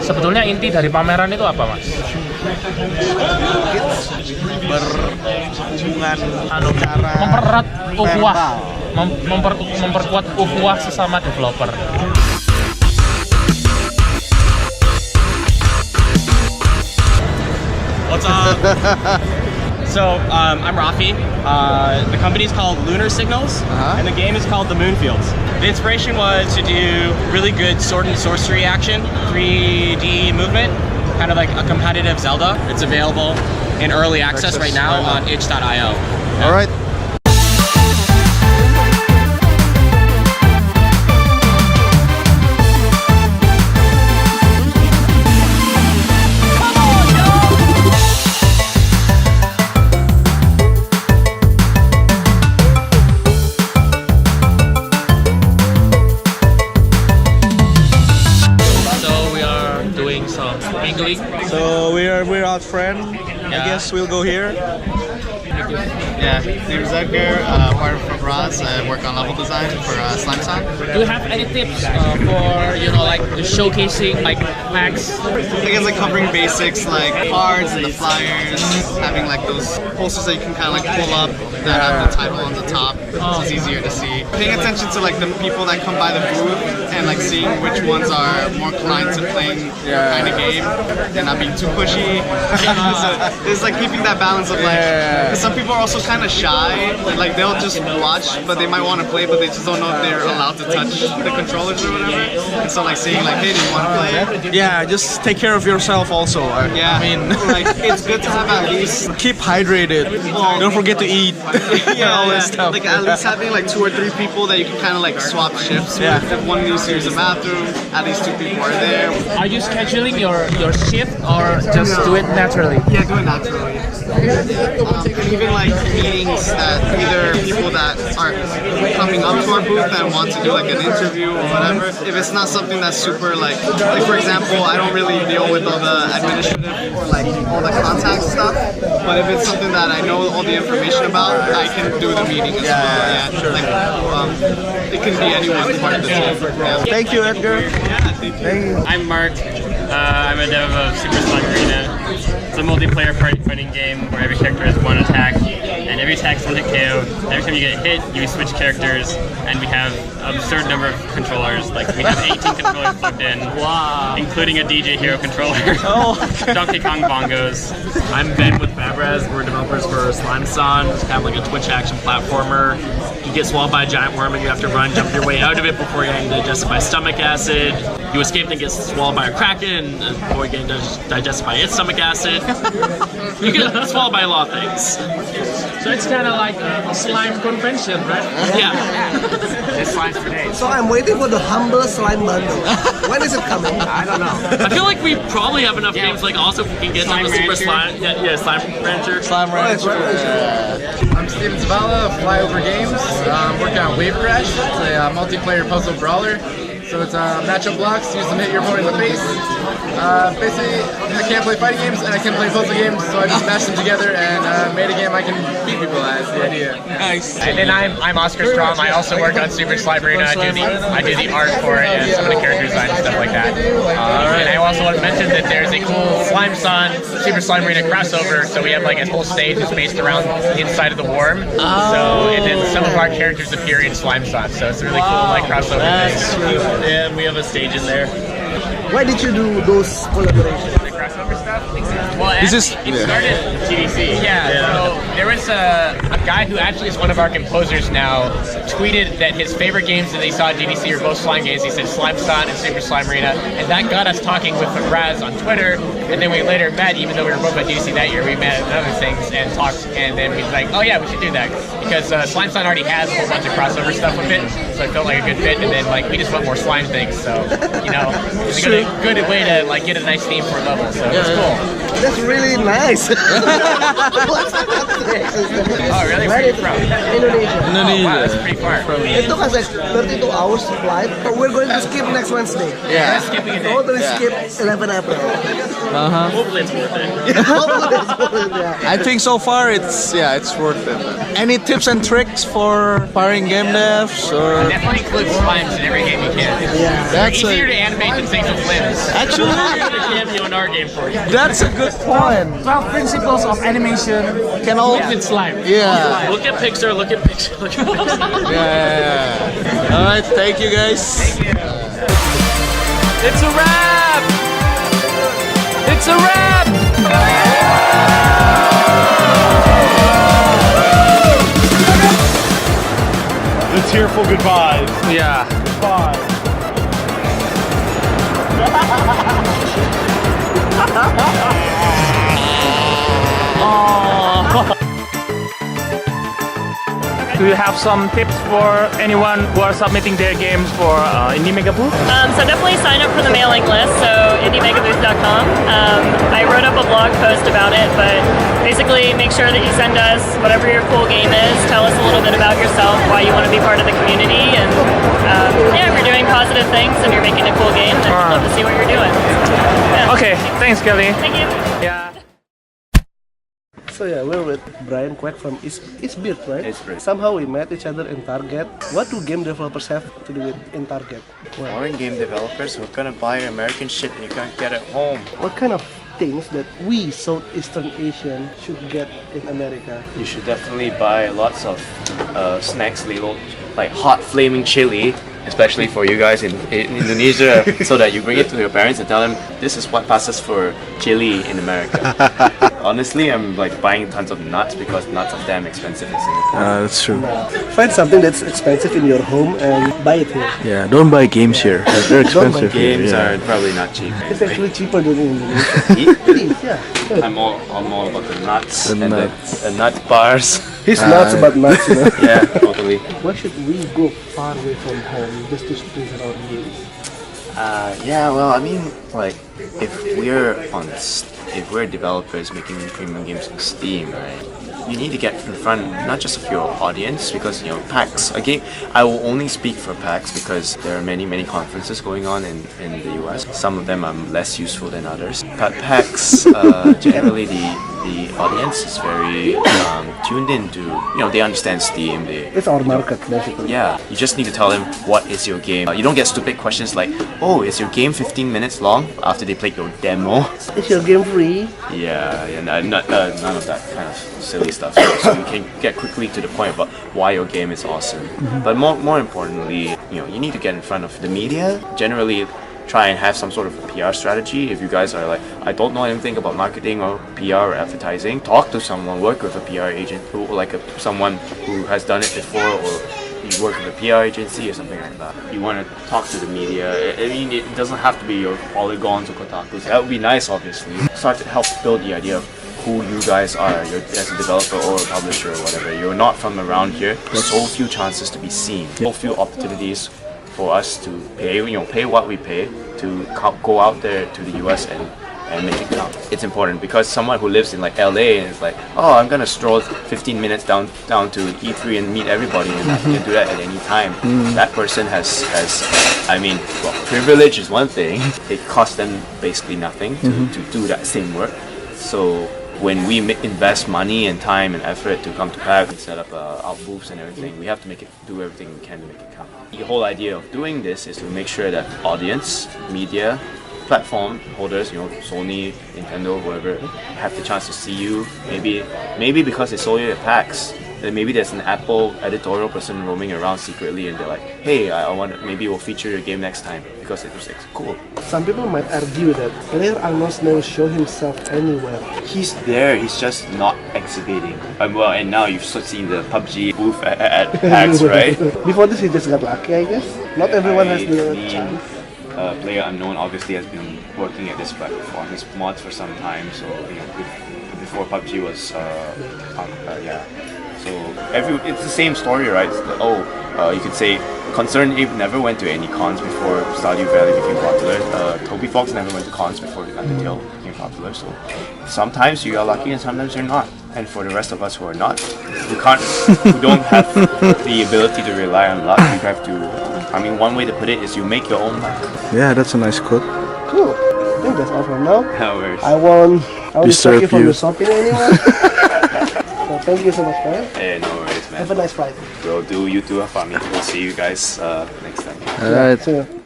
Sebetulnya inti dari pameran itu apa, Mas? Berhubungan cara mempererat ukhuwah, verbal. memperkuat ukhuwah sesama developer. What's up? So, I'm Rafi. The company's called Lunar Signals, and the game is called The Moonfields. The inspiration was to do really good sword and sorcery action, 3D movement, kind of like a competitive Zelda. It's available in early access right now on itch.io. All right. So we're out friend. I guess we'll go here. Yeah, name's Edgar, part of Raz. I work on level design for Slime Song. Do you have any tips for like the showcasing like PAX? I guess like covering basics like cards and the flyers, having like those posters that you can kind of like pull up that have the title on the top, so it's easier to see. Paying attention to like the people that come by the booth and like seeing which ones are more inclined to playing your kind of game and not being too pushy. So it's like keeping that balance of like, because some people are also kind of shy, like they'll just watch, but they might want to play, but they just don't know if they're allowed to touch the controllers or whatever. And so like saying like, hey, do you want to play? Yeah, just take care of yourself also. Yeah, I mean, like it's good to have at least keep hydrated. Don't forget to eat. All that stuff. Like at least having like 2 or 3 people that you can kind of like swap shifts with. If one needs to use the bathroom, at least 2 people are there. Are you scheduling your shift or just do it naturally? Yeah, do it naturally. And even like meetings that either people that are coming up to our booth and want to do like an interview or whatever, if it's not something that's super like for example, I don't really deal with all the administrative or like all the contact stuff, but if it's something that I know all the information about, I can do the meeting as well. Yeah, sure. Like it can be anyone's part of the team. Yeah. Thank you, Edgar. Yeah, thank you. I'm Mark. I'm a dev of Super Slime Arena. It's a multiplayer party fighting game where every character has 1 attack, and every attack is 1 hit KO. Every time you get hit, you switch characters, and we have an absurd number of controllers. Like we have 18 controllers plugged in, including a DJ Hero controller. Donkey Kong bongos. I'm Ben with Babraz. We're developers for Slime Song. It's kind of like a Twitch action platformer. You get swallowed by a giant worm and you have to run, jump your way out of it before getting digested by stomach acid. You escape and get swallowed by a kraken before getting digested by its stomach acid. You get swallowed by a lot of things. So it's kind of like a slime convention, right? Yeah. It's slimes for days. So I'm waiting for the humble slime bundle. When is it coming? I don't know. I feel like we probably have enough games. Like also if we can get on the Super Slime. Yeah, Slime Rancher. Slime Rancher. I'm Steven Zavala of Flyover Games. I'm working on Wave Crash. It's a multiplayer puzzle brawler. So it's matchup blocks, use them to hit your opponent in the face. Basically, I can't play fighting games and I can play puzzle games, so I just mashed them together and made a game I can beat people at. Is the idea. Nice. And then I'm Oscar Strom. I also work on Super Slime Arena. I do the art for it and some of the character design and stuff like that. And I also want to mention that there's a cool Slime Son Super Slime Arena crossover. So we have like a whole stage that's based around the inside of the worm. So and then some of our characters appear in Slime Son. So it's a really cool like crossover thing. And we have a stage in there. Why did you do those collaborations? The crossover stuff? Well, it started in TDC. Yeah, so there was a guy who actually is one of our composers now, tweeted that his favorite games that he saw at GDC were both slime games. He said Slime Son and Super Slime Arena, and that got us talking with Raz on Twitter, and then we later met, even though we were both at GDC that year, we met at other things and talked, and then we was like, oh yeah, we should do that, because Slime Son already has a whole bunch of crossover stuff with it, so it felt like a good fit, and then like we just want more slime things, so, you know, it's a good way to like get a nice theme for a level, so it's cool. That's really nice. Oh, really? Where are you from? Indonesia. Oh, wow, that's pretty cool. smart. It took us like 32 hours to fly, but we're going to skip next Wednesday. Yeah. Skipping a day. Totally skip 11 April. Hopefully it's worth it. Yeah. I think so far it's worth it. Any tips and tricks for firing game devs or? Definitely include slimes in every game you can. Yeah. That's Easier a, to animate than things with limbs. actually Cameo in our game for you. that's a good point. 12 principles of animation. Can all With slime. yeah. Look at Pixar, look at Pixar, look at Pixar. Yeah. All right, thank you guys. It's a wrap! It's a wrap! The tearful goodbyes. Yeah. Bye. Do you have some tips for anyone who are submitting their games for Indie Mega Booth? So definitely sign up for the mailing list, so indiemegabooth.com. I wrote up a blog post about it, but basically make sure that you send us whatever your cool game is, tell us a little bit about yourself, why you want to be part of the community, and yeah, if you're doing positive things and you're making a cool game, then we'd love to see what you're doing. Yeah. Okay, thanks Kelly. Thank you. Yeah. So yeah, we're with Brian Quack from Eastbeard, right? Eastbeard. Somehow we met each other in Target. What do game developers have to do with in Target? Foreign game developers who are gonna buy American shit and you can't get it home. What kind of things that we Southeastern Asian should get in America? You should definitely buy lots of snacks labeled like hot flaming chili, especially for you guys in Indonesia, so that you bring it to your parents and tell them this is what passes for chili in America. Honestly, I'm like buying tons of nuts because nuts are damn expensive in Singapore. That's true. Find something that's expensive in your home and buy it here. Yeah, don't buy games here. They're expensive. here, Games yeah. are probably not cheap. It's actually cheaper than in Indonesia. It is, yeah. I'm all about the nuts The and nuts. the nut bars. He's nuts about nuts, you know. Yeah, totally. Why should we go far away from home just to present our games? Yeah, well, I mean, like, if we're developers making premium games on Steam, right? You need to get in front not just of your audience, because PAX. Again, I will only speak for PAX because there are many conferences going on in the US. Some of them are less useful than others. But PAX, generally the audience is very tuned into, they understand Steam. It's our market, basically. Yeah, you just need to tell them what is your game. You don't get stupid questions like, oh, is your game 15 minutes long after they played your demo? Is your game free? Yeah, none of that kind of silly stuff. So you can get quickly to the point about why your game is awesome. But more importantly, you need to get in front of the media. Generally, try and have some sort of PR strategy. If you guys are like, I don't know anything about marketing or PR or advertising, talk to someone, work with a PR agent, someone who has done it before, or you work with a PR agency or something like that. You want to talk to the media. I mean, it doesn't have to be your Polygons or Kotakus. That would be nice, obviously. Start to help build the idea of who you guys are. You're as a developer or a publisher or whatever. You're not from around here. There's so few chances to be seen. So few opportunities for us to pay what we pay to go out there to the US and make it count. It's important because someone who lives in like LA and is like, oh, I'm gonna stroll 15 minutes down to E3 and meet everybody, and I can do that at any time. That person has privilege is one thing. It costs them basically nothing to do that same work. So when we invest money and time and effort to come to PAX and set up our booths and everything, we have to do everything we can to make it count. The whole idea of doing this is to make sure that audience, media, platform holders, Sony, Nintendo, whoever, have the chance to see you. Maybe because they saw you at PAX, then maybe there's an Apple editorial person roaming around secretly, and they're like, "Hey, maybe we'll feature your game next time because it was cool." Some people might argue that player Arnold never show himself anywhere. He's there. He's just not exhibiting. And now you've seen the PUBG booth at PAX, right? Before this, he just got lucky, I guess. Not everyone has the chance. Player Unknown obviously has been working at this platform, his mods for some time. So before PUBG was So it's the same story, right? You could say Concerned Ape never went to any cons before Stardew Valley became popular. Toby Fox never went to cons before Undertale became popular. So sometimes you are lucky and sometimes you're not. And for the rest of us who are not, who don't have the ability to rely on luck, you have to. I mean, one way to put it is you make your own luck. Yeah, that's a nice quote. Cool. I think that's all from now. No worries. I won't distract you from you. the shopping anymore. So thank you so much, man. Hey, no worries, man. Have a nice flight. Will do. You too have fun. We'll see you guys next time. Alright.